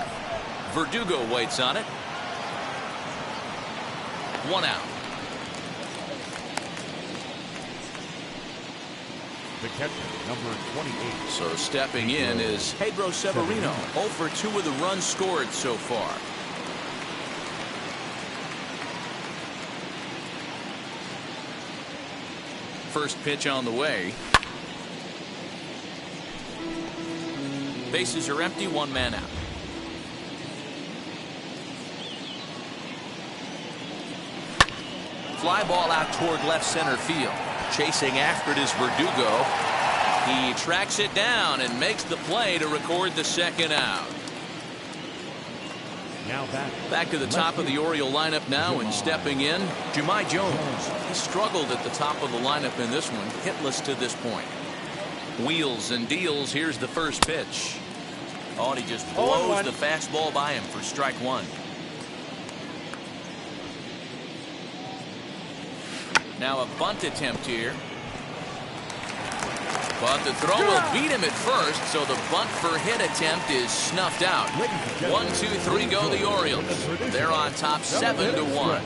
Verdugo waits on it. 1 out. The catcher, number 28. So stepping in is Pedro Severino. 0 for 2 with a run scored so far. First pitch on the way. Bases are empty, 1 man out. Fly ball out toward left center field. Chasing after it is Verdugo. He tracks it down and makes the play to record the second out. Now back to the top of the Oriole lineup now, and stepping in, Jahmai Jones. He struggled at the top of the lineup in this one, hitless to this point. Wheels and deals. Here's the first pitch. Oh, and he just blows the fastball by him for strike one. Now a bunt attempt here. But the throw will beat him at first, so the bunt for hit attempt is snuffed out. 1, 2, 3 go the Orioles. They're on top 7-1.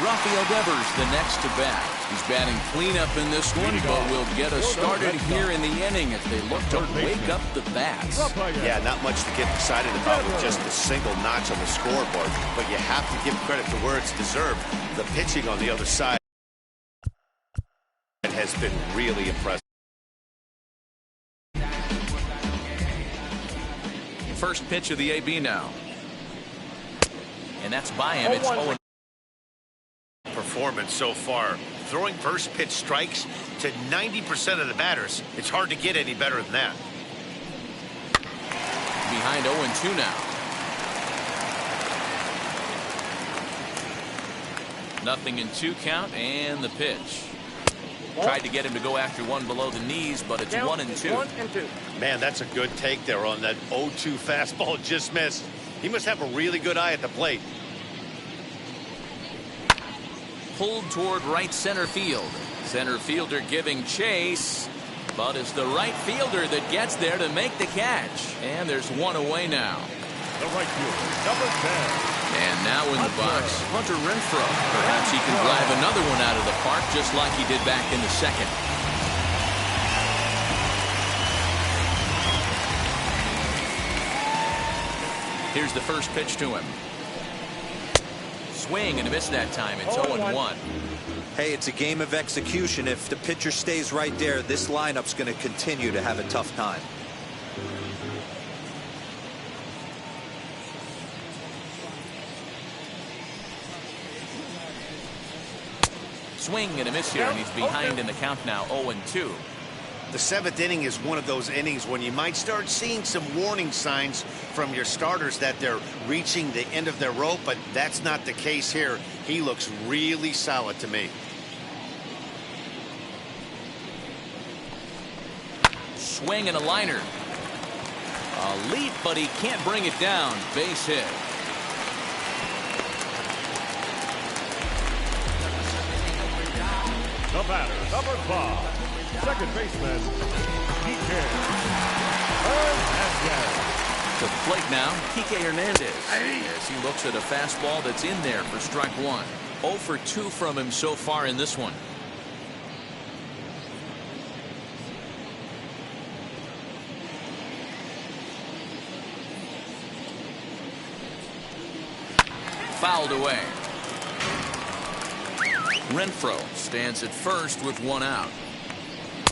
Rafael Devers the next to bat. He's batting cleanup in this one, but will get us started here in the inning as they look to wake up the bats. Yeah, not much to get excited about with just a single notch on the scoreboard, but you have to give credit to where it's deserved. The pitching on the other side has been really impressive. First pitch of the AB now. And that's by him. It's 0. Performance so far. Throwing first pitch strikes to 90% of the batters. It's hard to get any better than that. Behind 0-2 now. Nothing in 2 count, and the pitch. Tried to get him to go after one below the knees, but it's 1-2. Man, that's a good take there on that 0-2 fastball. Just missed. He must have a really good eye at the plate. Pulled toward right center field. Center fielder giving chase, but it's the right fielder that gets there to make the catch. And there's one away now. the right fielder, number 10. And now in the box, Hunter Renfroe. Perhaps he can drive another one out of the park just like he did back in the second. Here's the first pitch to him. Swing and a miss that time. It's 0-1. Hey, it's a game of execution. If the pitcher stays right there, this lineup's going to continue to have a tough time. Swing and a miss here, and he's behind in the count now, 0-2. The seventh inning is one of those innings when you might start seeing some warning signs from your starters that they're reaching the end of their rope, but that's not the case here. He looks really solid to me. Swing and a liner. A leap, but he can't bring it down. Base hit. The batter, number 5. Second baseman, To the plate now, Kike Hernandez. As he looks at a fastball that's in there for strike one. 0 for 2 from him so far in this one. Fouled away. Renfroe stands at first with 1 out.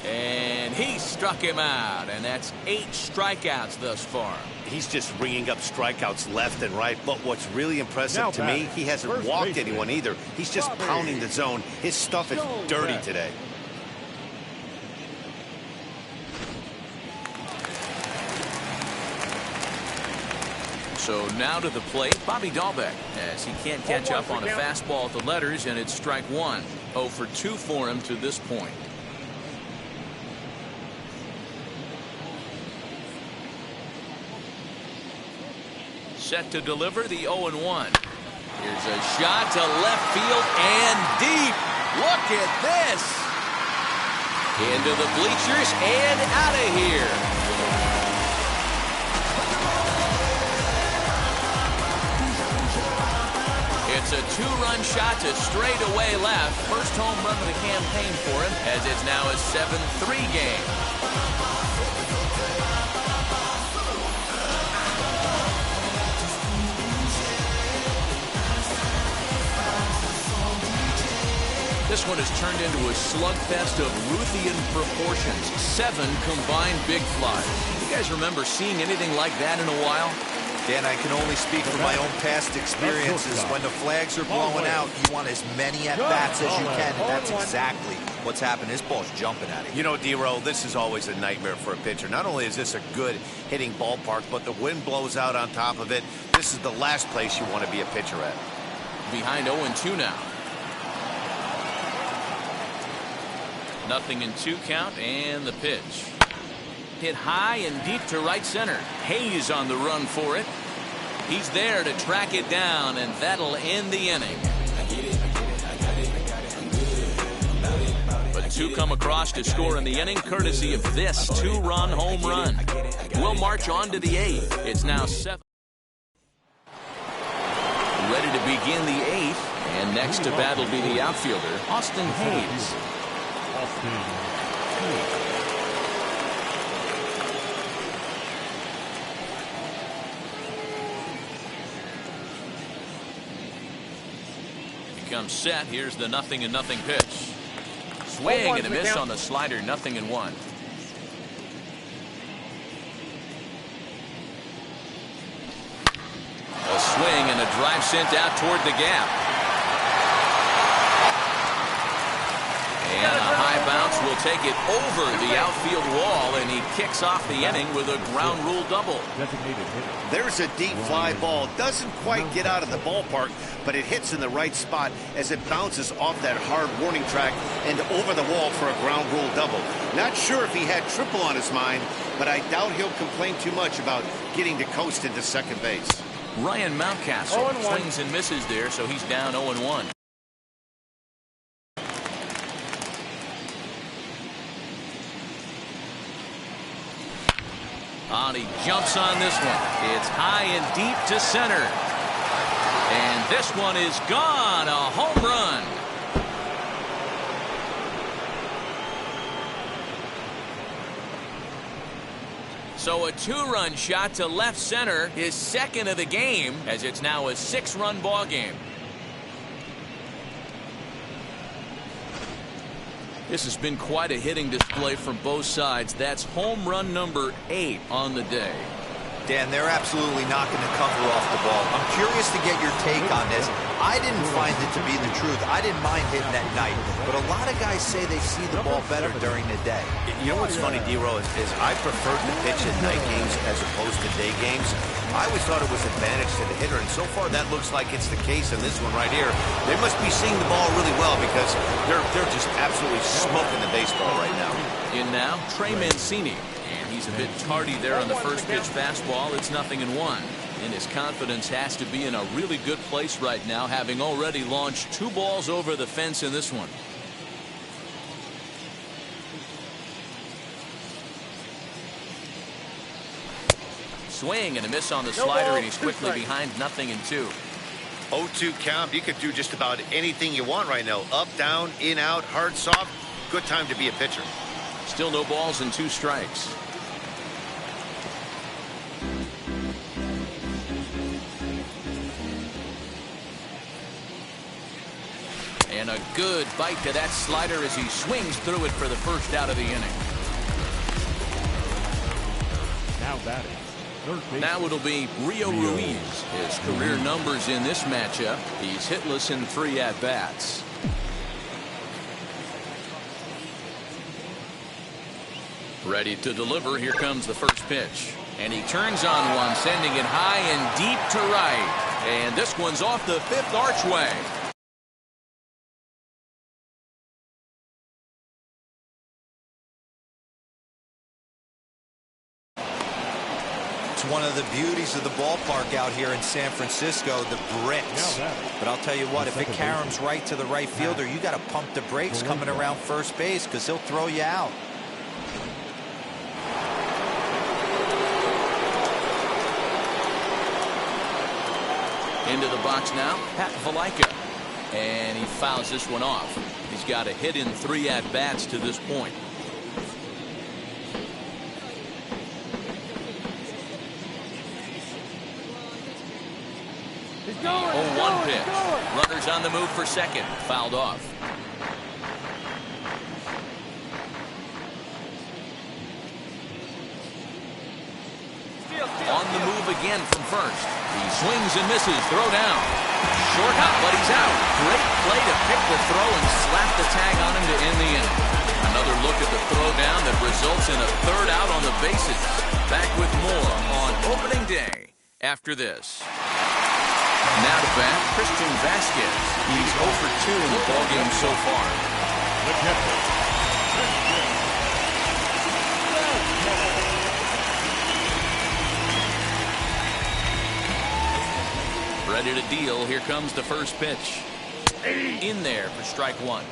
And he struck him out, and that's 8 strikeouts thus far. He's just ringing up strikeouts left and right, but what's really impressive to me, he hasn't walked anyone either. He's just pounding the zone. His stuff is dirty today. So now to the plate, Bobby Dahlbeck, as he can't catch up on a fastball at the letters, and it's strike one. 0 for 2 for him to this point. Set to deliver the 0-1. Here's a shot to left field and deep. Look at this. Into the bleachers and out of here. It's a 2-run shot to straightaway left. First home run of the campaign for him, as it's now a 7-3 game. This one has turned into a slugfest of Ruthian proportions. 7 combined big flies. You guys remember seeing anything like that in a while? Dan, I can only speak from my own past experiences. When the flags are blowing out, you want as many at-bats as you can, and that's exactly what's happened. This ball's jumping at him. You know, D-Row, this is always a nightmare for a pitcher. Not only is this a good hitting ballpark, but the wind blows out on top of it. This is the last place you want to be a pitcher at. Behind 0-2 now. 0-2 count, and the pitch. Hit high and deep to right center. Hayes on the run for it. He's there to track it down, and that'll end the inning. But two come across to score in the inning, courtesy of this two-run home run. We'll march on to the 8th. It's now 7. Ready to begin the 8th, and next to bat will be the outfielder, Austin Hayes. He comes set. Here's the 0-0 pitch. Swing and a miss on the slider. 0-1. A swing and a drive sent out toward the gap. And a high bounce will take it over the outfield wall, and he kicks off the inning with a ground rule double. There's a deep fly ball. Doesn't quite get out of the ballpark, but it hits in the right spot as it bounces off that hard warning track and over the wall for a ground rule double. Not sure if he had triple on his mind, but I doubt he'll complain too much about getting to coast into second base. Ryan Mountcastle swings and misses there, so he's down 0-1. And he jumps on this one. It's high and deep to center. And this one is gone. A home run. So a two-run shot to left center, his second of the game, as it's now a 6-run ball game. This has been quite a hitting display from both sides. That's home run number 8 on the day. Dan, they're absolutely knocking the cover off the ball. I'm curious to get your take on this. I didn't find it to be the truth. I didn't mind hitting at night, but a lot of guys say they see the ball better during the day. You know what's funny, D-Row, is I preferred to pitch at night games as opposed to day games. I always thought it was advantage to the hitter, and so far that looks like it's the case in this one right here. They must be seeing the ball really well because they're just absolutely smoking the baseball right now. In now, Trey Mancini. And he's a bit tardy there on the first pitch fastball. It's 0-1. And his confidence has to be in a really good place right now, having already launched 2 balls over the fence in this one. Swing and a miss on the slider, and he's quickly behind 0-2. 0-2 count. You could do just about anything you want right now. Up, down, in, out, hard, soft. Good time to be a pitcher. Still no balls and 2 strikes. And a good bite to that slider as he swings through it for the first out of the inning. Now batting. Now it'll be Rio Ruiz. His career numbers in this matchup. He's hitless in 3 at-bats. Ready to deliver. Here comes the first pitch. And he turns on one, sending it high and deep to right. And this one's off the 5th archway. It's one of the beauties of the ballpark out here in San Francisco, the bricks. But I'll tell you what, if it caroms right to the right fielder, you got to pump the brakes coming around first base because he'll throw you out. Into the box now, Pat Valaika. And he fouls this one off. He's got a hit in 3 at-bats to this point. 0-1 pitch. Runners on the move for second. Fouled off. On the move move again from first. He swings and misses. Throw down. Short hop, but he's out. Great play to pick the throw and slap the tag on him to end the inning. Another look at the throw down that results in a third out on the bases. Back with more on opening day after this. Now to bat, Christian Vasquez. He's 0 for 2 in the ballgame so far. The catcher. Ready to deal. Here comes the first pitch. In there for strike one.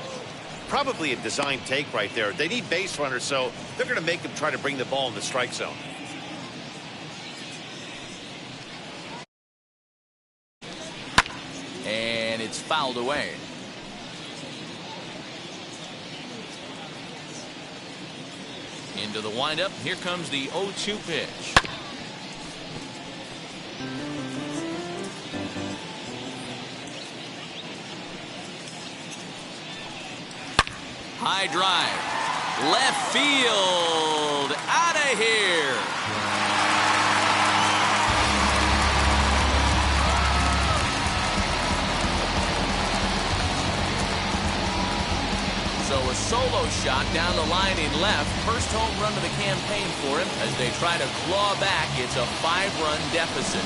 Probably a design take right there. They need base runners, so they're going to make him try to bring the ball in the strike zone. And it's fouled away. Into the windup. Here comes the 0-2 pitch. High drive. Left field. Out of here. So a solo shot down the line in left. First home run of the campaign for him as they try to claw back. It's a 5-run deficit.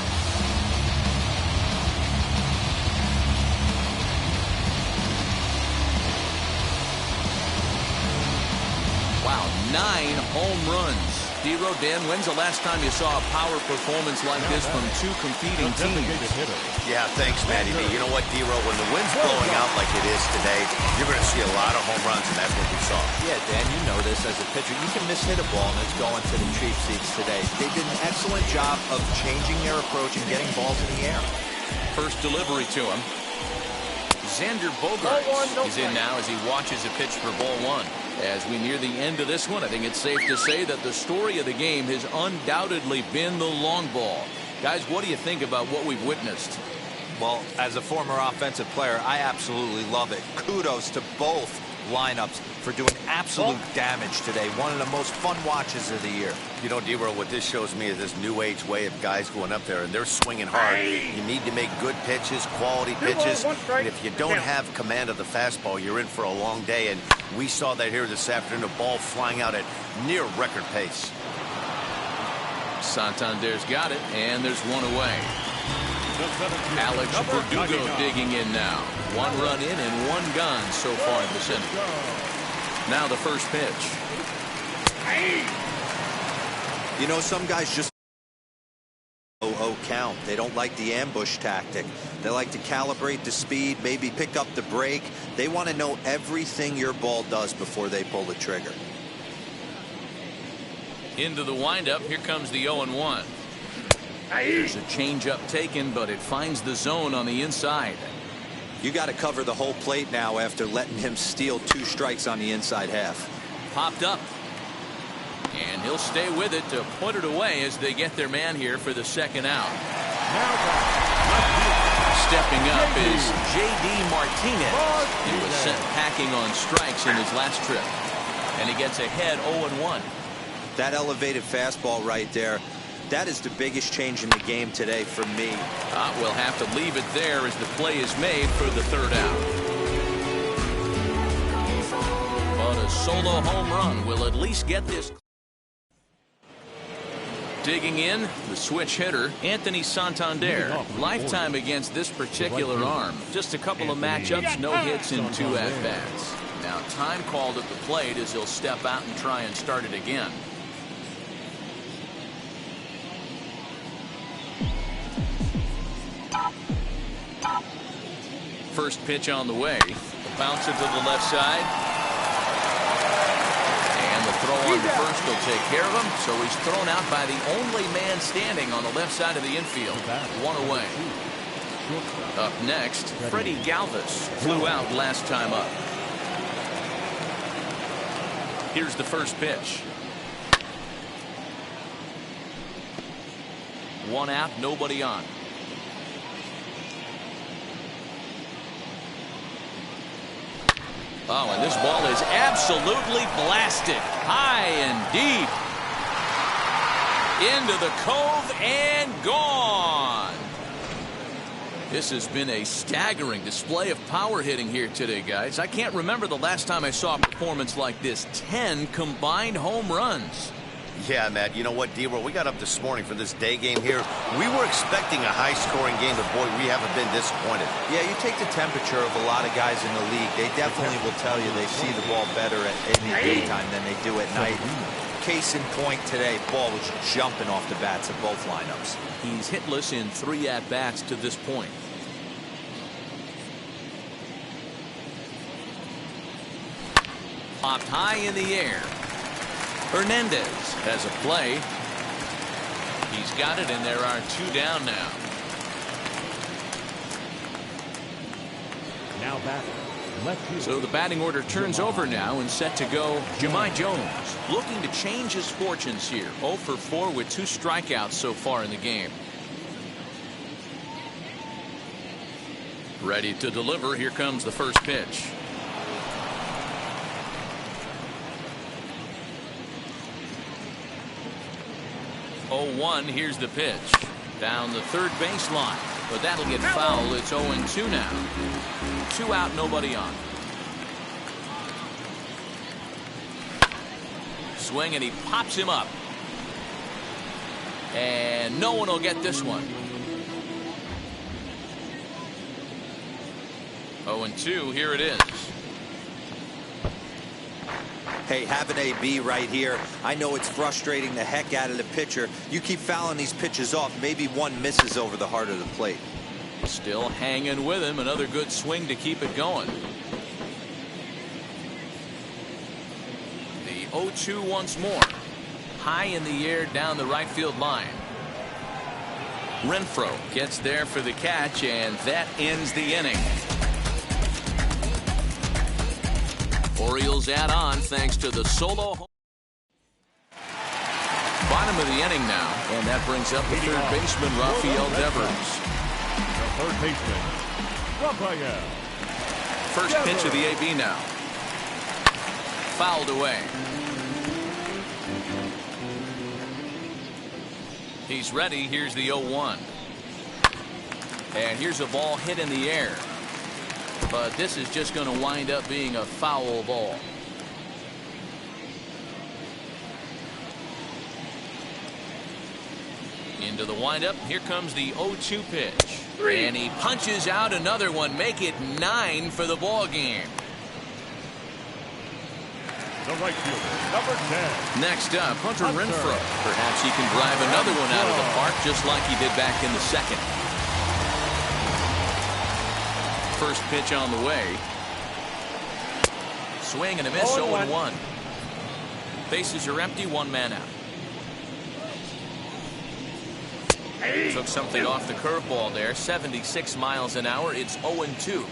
Wow, 9 home runs. D-Row, Dan, when's the last time you saw a power performance like this from two competing teams? Yeah, thanks, Matty B. You know what, D-Row, when the wind's blowing out like it is today, you're going to see a lot of home runs, and that's what we saw. Yeah, Dan, you know this as a pitcher. You can miss hit a ball, and it's going to the cheap seats today. They did an excellent job of changing their approach and getting balls in the air. First delivery to him. Xander Bogaerts is in now as he watches a pitch for ball one. As we near the end of this one, I think it's safe to say that the story of the game has undoubtedly been the long ball. Guys, what do you think about what we've witnessed? Well, as a former offensive player, I absolutely love it. Kudos to both lineups for doing absolute damage today. One of the most fun watches of the year. You know, D-Row, what this shows me is this new age way of guys going up there, and they're swinging hard. You need to make good pitches, quality pitches. And if you don't have command of the fastball, you're in for a long day. And we saw that here this afternoon, a ball flying out at near record pace. Santander's got it, and there's one away. Alex Verdugo digging in now. 1 run in and 1 gone so far in this inning. Now the first pitch. You know, some guys just 0-0 count. They don't like the ambush tactic. They like to calibrate the speed, maybe pick up the break. They want to know everything your ball does before they pull the trigger. Into the windup. Here comes the 0-1. There's a changeup taken, but it finds the zone on the inside. You got to cover the whole plate now after letting him steal 2 strikes on the inside half. Popped up. And he'll stay with it to put it away as they get their man here for the second out. Stepping up is J.D. Martinez. He was sent packing on strikes in his last trip. And he gets ahead 0-1. That elevated fastball right there. That is the biggest change in the game today for me. We'll have to leave it there as the play is made for the third out. But a solo home run will at least get this. Digging in, the switch hitter, Anthony Santander. Lifetime against this particular arm. Just a couple of matchups, no hits in 2 at-bats. Now time called at the plate as he'll step out and try and start it again. First pitch on the way. Bounce it to the left side. And the throw on to first will take care of him. So he's thrown out by the only man standing on the left side of the infield. 1 away. Up next, Freddie Galvis flew out last time up. Here's the first pitch. 1 out, nobody on. Oh, and this ball is absolutely blasted. High and deep. Into the cove and gone. This has been a staggering display of power hitting here today, guys. I can't remember the last time I saw a performance like this. 10 combined home runs. Yeah, Matt, you know what, D-Roll, we got up this morning for this day game here. We were expecting a high-scoring game, but, boy, we haven't been disappointed. Yeah, you take the temperature of a lot of guys in the league. They definitely will tell you they see the ball better in the daytime than they do at night. Case in point today, ball was jumping off the bats at both lineups. He's hitless in 3 at-bats to this point. Popped high in the air. Hernandez has a play. He's got it, and there are 2 down now. Now back. So the batting order turns over now and set to go. Jahmai Jones looking to change his fortunes here. 0 for 4 with 2 strikeouts so far in the game. Ready to deliver. Here comes the first pitch. Oh, 1, here's the pitch. Down the third baseline. But that'll get foul. It's 0-2 now. 2 out, nobody on. Swing, and he pops him up. And no one will get this one. 0-2, here it is. Hey, have an AB right here. I know it's frustrating the heck out of the pitcher. You keep fouling these pitches off, maybe one misses over the heart of the plate. Still hanging with him. Another good swing to keep it going. The 0-2 once more. High in the air down the right field line. Renfroe gets there for the catch, and that ends the inning. Orioles add on thanks to the solo. Bottom of the inning now, and that brings up the third baseman, Rafael Devers. The third baseman, Rafael. First pitch of the AB now. Fouled away. He's ready. Here's the 0-1. And here's a ball hit in the air. But this is just going to wind up being a foul ball. Into the windup. Here comes the 0-2 pitch. And he punches out another one. Make it 9 for the ball game. The right fielder, number 10. Next up, Hunter Renfroe. Perhaps he can drive another one out of the park just like he did back in the second. First pitch on the way. Swing and a miss. 0-1. Bases are empty. 1 man out. Took something off the curveball there. 76 miles an hour. It's 0-2.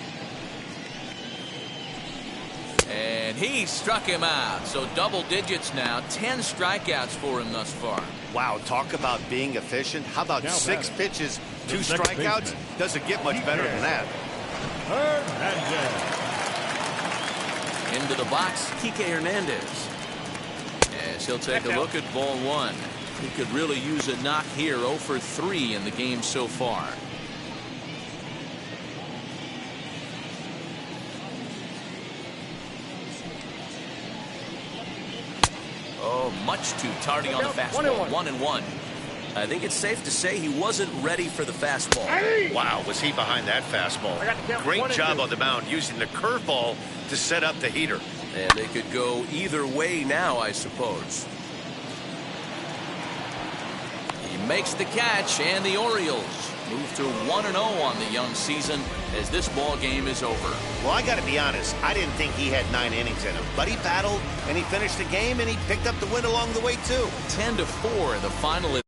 And he struck him out. So double digits now. 10 strikeouts for him thus far. Wow, talk about being efficient. How about 6 pitches, 2 strikeouts? Doesn't get much better than that. Hernandez. Into the box, Kike Hernandez. As he'll take a look at ball 1. He could really use a knock here. 0 for 3 in the game so far. Oh, much too tardy on the fastball. 1-1. I think it's safe to say he wasn't ready for the fastball. Wow, was he behind that fastball. Great job on the mound using the curveball to set up the heater. And they could go either way now, I suppose. He makes the catch, and the Orioles move to 1-0 on the young season as this ball game is over. Well, I got to be honest, I didn't think he had 9 innings in him, but he battled and he finished the game and he picked up the win along the way too. 10-4 the final.